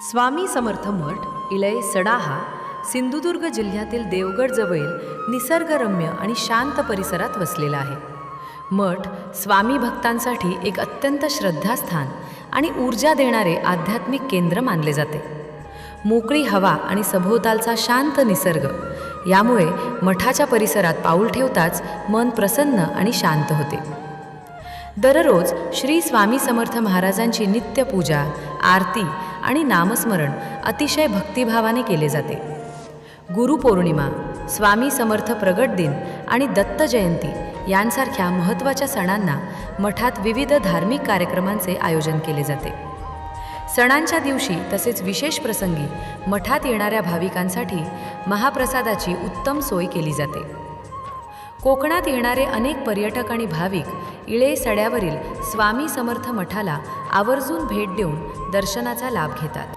स्वामी समर्थ मठ इलय सडाहा सिंधुदुर्ग जिल्ह्यातील देवगड जवळील निसर्गरम्य आणि शांत परिसरात वसलेला आहे. मठ स्वामी भक्तांसाठी एक अत्यंत श्रद्धास्थान आणि ऊर्जा देणारे आध्यात्मिक केंद्र मानले जाते. मोकळी हवा आणि सभोवतालचा शांत निसर्ग यामुळे मठाच्या परिसरात पाऊल ठेवताच मन प्रसन्न आणि शांत होते. दररोज श्री स्वामी समर्थ महाराजांची नित्यपूजा, आरती आणि नामस्मरण अतिशय भक्तिभावाने केले जाते. गुरुपौर्णिमा, स्वामी समर्थ प्रगट दिन आणि दत्त जयंती यांसारख्या महत्त्वाच्या सणांना मठात विविध धार्मिक कार्यक्रमांचे आयोजन केले जाते. सणांच्या दिवशी तसेच विशेष प्रसंगी मठात येणाऱ्या भाविकांसाठी महाप्रसादाची उत्तम सोय केली जाते. कोकणात येणारे अनेक पर्यटक आणि भाविक इळे सड्यावरील स्वामी समर्थ मठाला आवर्जून भेट देऊन दर्शनाचा लाभ घेतात.